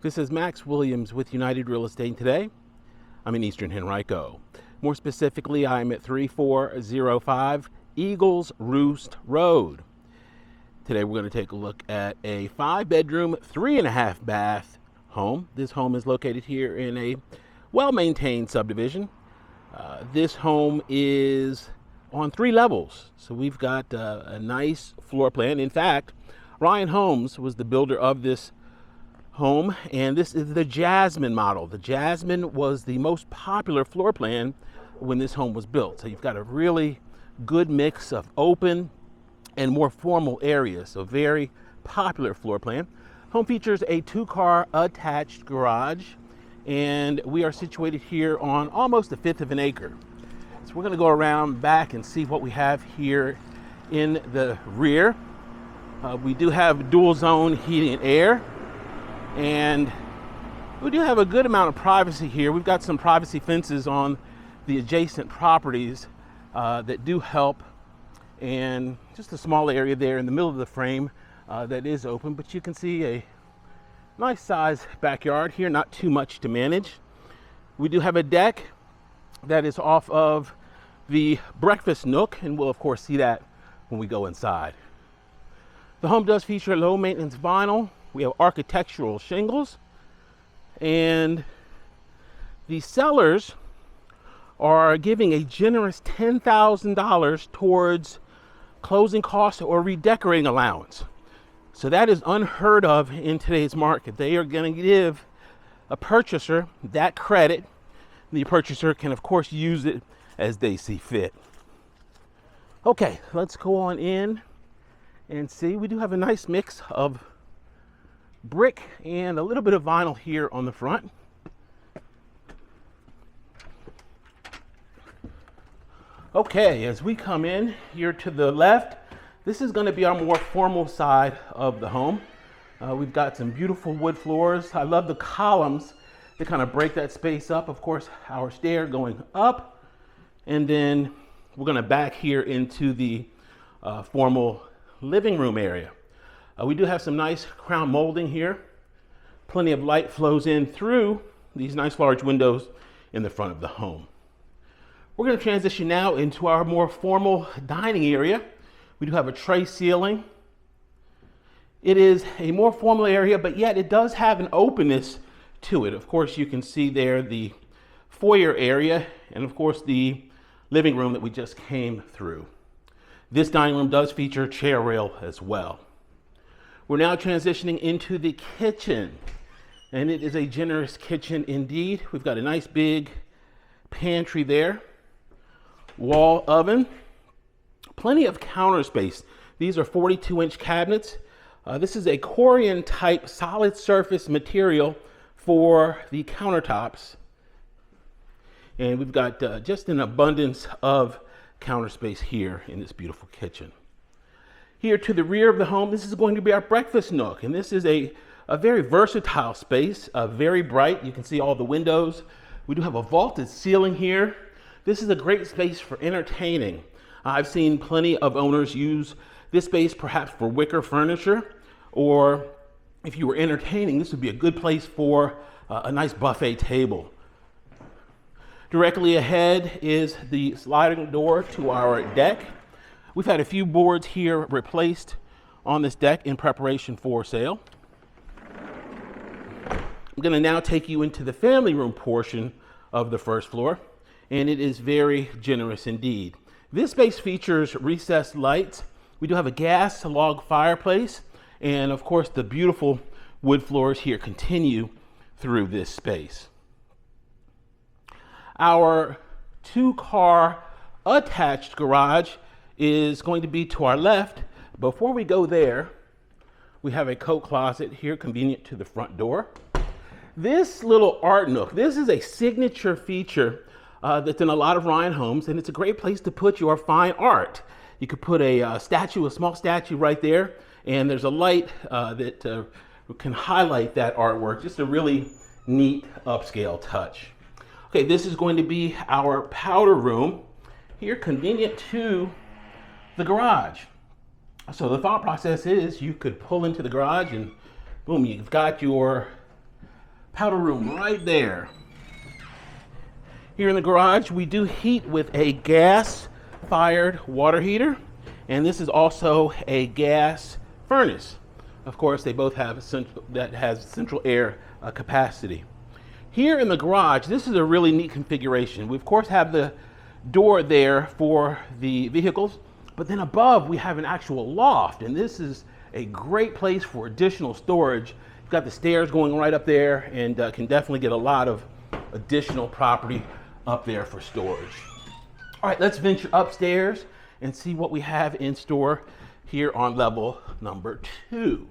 This is Max Williams with United Real Estate today. I'm in Eastern Henrico. More specifically, I'm at 3405 Eagles Roost Road. Today we're going to take a look at a 5-bedroom, 3.5 bath home. This home is located here in a well-maintained subdivision. This home is on 3 levels, so we've got a nice floor plan. In fact, Ryan Homes was the builder of this home, and this is the Jasmine model. The Jasmine was the most popular floor plan when this home was built. So you've got a really good mix of open and more formal areas. So very popular floor plan. Home features a 2-car attached garage, and we are situated here on almost 1/5 of an acre. So we're going to go around back and see what we have here in the rear. We do have dual zone heating and air, and we do have a good amount of privacy here. We've got some privacy fences on the adjacent properties that do help, and just a small area there in the middle of the frame that is open, but you can see a nice size backyard here, not too much to manage. We do have a deck that is off of the breakfast nook, and we'll of course see that when we go inside. The home does feature low maintenance vinyl. We have architectural shingles, and the sellers are giving a generous $10,000 towards closing costs or redecorating allowance. So that is unheard of in today's market. They are going to give a purchaser that credit. The purchaser can of course use it as they see fit. Okay, let's go on in and see. We do have a nice mix of brick and a little bit of vinyl here on the front. Okay, as we come in here to the left, this is going to be our more formal side of the home. We've got some beautiful wood floors. I love the columns that kind of break that space up. Of course, our stair going up, and then we're going to back here into the formal living room area. We do have some nice crown molding here. Plenty of light flows in through these nice large windows in the front of the home. We're going to transition now into our more formal dining area. We do have a tray ceiling. It is a more formal area, but yet it does have an openness to it. Of course, you can see there the foyer area, and of course the living room that we just came through. This dining room does feature a chair rail as well. We're now transitioning into the kitchen, and it is a generous kitchen indeed. We've got a nice big pantry there, wall oven, plenty of counter space. These are 42-inch cabinets. This is a Corian type solid surface material for the countertops, and we've got just an abundance of counter space here in this beautiful kitchen. Here to the rear of the home, this is going to be our breakfast nook, and this is a very versatile space, very bright. You can see all the windows. We do have a vaulted ceiling here. This is a great space for entertaining. I've seen plenty of owners use this space perhaps for wicker furniture, or if you were entertaining, this would be a good place for a nice buffet table. Directly ahead is the sliding door to our deck. We've had a few boards here replaced on this deck in preparation for sale. I'm going to now take you into the family room portion of the first floor, and it is very generous indeed. This space features recessed lights. We do have a gas log fireplace, and of course the beautiful wood floors here continue through this space. Our 2-car attached garage is going to be to our left. Before we go there, we have a coat closet here convenient to the front door. This little art nook, this is a signature feature that's in a lot of Ryan homes, and it's a great place to put your fine art. You could put a small statue right there, and there's a light that can highlight that artwork. Just a really neat upscale touch. Okay, this is going to be our powder room here, convenient to the garage. So the thought process is you could pull into the garage and boom, you've got your powder room right there. Here in the garage, we do heat with a gas-fired water heater, and this is also a gas furnace. Of course, they both have central air capacity. Here in the garage, this is a really neat configuration. We of course have the door there for the vehicles, but then above we have an actual loft, and this is a great place for additional storage. You've got the stairs going right up there, and can definitely get a lot of additional property up there for storage. All right, let's venture upstairs and see what we have in store here on level number 2.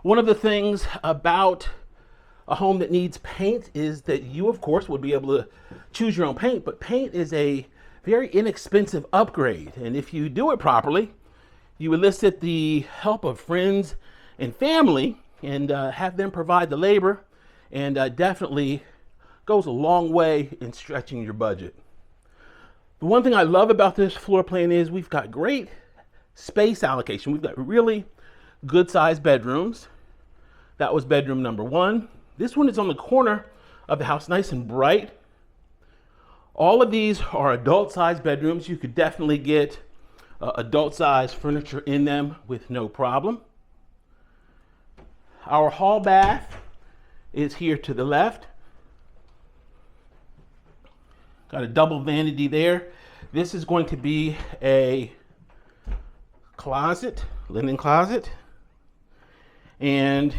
One of the things about a home that needs paint is that you, of course, would be able to choose your own paint, but paint is a very inexpensive upgrade. And if you do it properly, you elicit the help of friends and family and have them provide the labor, and definitely goes a long way in stretching your budget. The one thing I love about this floor plan is we've got great space allocation. We've got really good sized bedrooms. That was bedroom number 1. This one is on the corner of the house, nice and bright. All of these are adult sized bedrooms. You could definitely get adult sized furniture in them with no problem. Our hall bath is here to the left. Got a double vanity there. This is going to be a closet, linen closet. And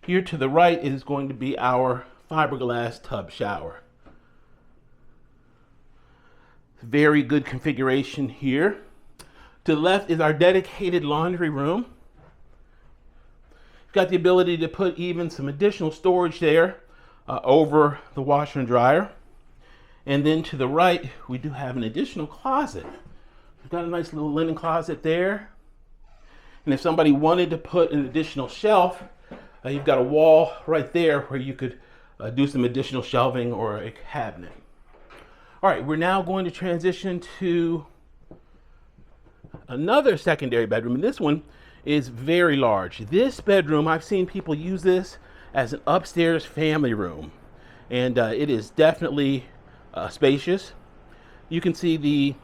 here to the right is going to be our fiberglass tub shower. Very good configuration here. To the left is our dedicated laundry room. Got the ability to put even some additional storage there over the washer and dryer. And then to the right, we do have an additional closet. We've got a nice little linen closet there. And if somebody wanted to put an additional shelf, you've got a wall right there where you could do some additional shelving or a cabinet. All right, we're now going to transition to another secondary bedroom. And this one is very large. This bedroom, I've seen people use this as an upstairs family room. And it is definitely spacious. You can see the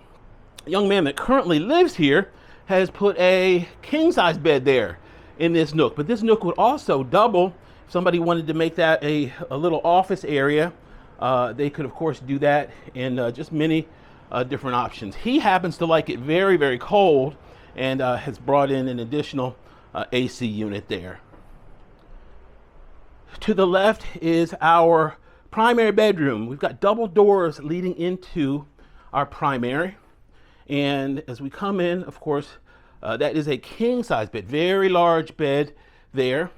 young man that currently lives here has put a king-size bed there in this nook, but this nook would also double if somebody wanted to make that a little office area. They could of course do that, and just many different options. He happens to like it very, very cold, and has brought in an additional AC unit there. To the left is our primary bedroom. We've got double doors leading into our primary. And as we come in, of course, that is a king size bed, very large bed there.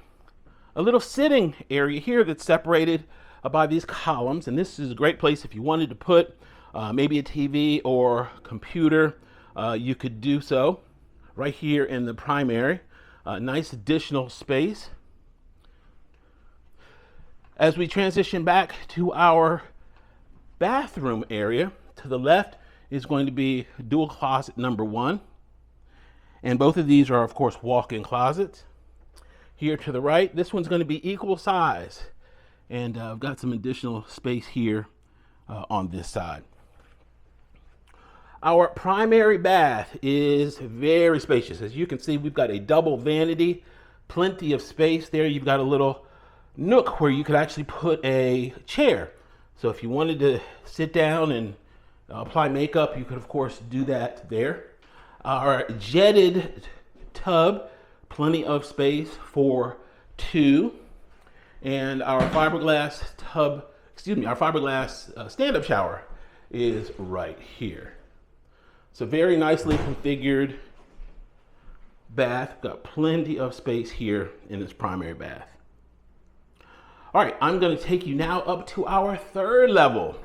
A little sitting area here that's separated by these columns. And this is a great place if you wanted to put maybe a TV or computer, you could do so right here in the primary. Nice additional space. As we transition back to our bathroom area, to the left is going to be dual closet number 1. And both of these are, of course, walk-in closets. Here to the right, this one's going to be equal size. And I've got some additional space here on this side. Our primary bath is very spacious. As you can see, we've got a double vanity, plenty of space there. You've got a little nook where you could actually put a chair. So if you wanted to sit down and apply makeup, you could of course do that there. Our jetted tub, plenty of space for 2. And our fiberglass tub, our fiberglass stand-up shower is right here. So very nicely configured bath. Got plenty of space here in this primary bath. All right, I'm going to take you now up to our third level.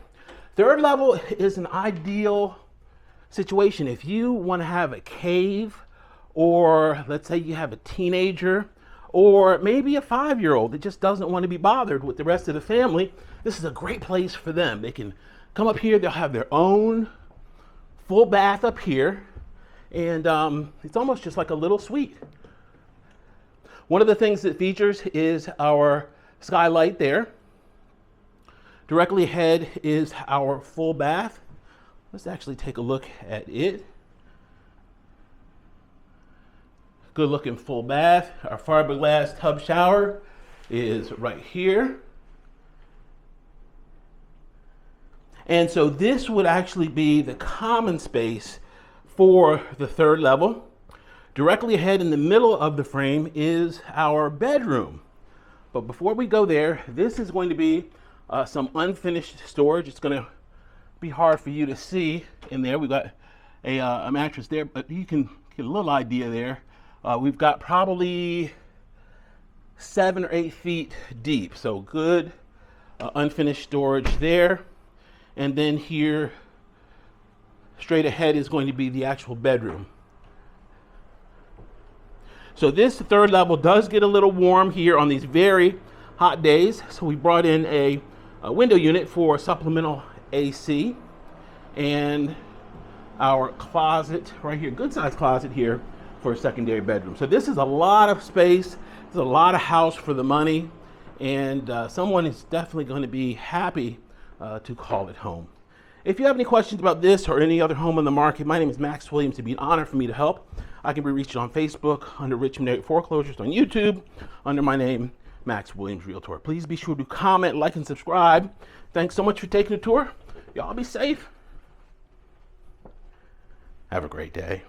Third level is an ideal situation if you want to have a cave, or let's say you have a teenager, or maybe a 5-year-old that just doesn't want to be bothered with the rest of the family. This is a great place for them. They can come up here, they'll have their own full bath up here, and it's almost just like a little suite. One of the things that features is our skylight there. Directly ahead is our full bath. Let's actually take a look at it. Good looking full bath. Our fiberglass tub shower is right here. And so this would actually be the common space for the third level. Directly ahead in the middle of the frame is our bedroom. But before we go there, this is going to be some unfinished storage. It's going to be hard for you to see in there. We've got a mattress there, but you can get a little idea there. We've got probably 7 or 8 feet deep, so good unfinished storage there. And then here, straight ahead, is going to be the actual bedroom. So this third level does get a little warm here on these very hot days. So we brought in a window unit for supplemental AC, and our closet right here, good sized closet here for a secondary bedroom. So this is a lot of space. There's a lot of house for the money, and someone is definitely going to be happy to call it home. If you have any questions about this or any other home on the market, my name is Max Williams. It'd be an honor for me to help. I can be reached on Facebook under Richmond Area Foreclosures, on YouTube under my name, Max Williams Realtor. Please be sure to comment, like, and subscribe. Thanks so much for taking the tour. Y'all be safe. Have a great day.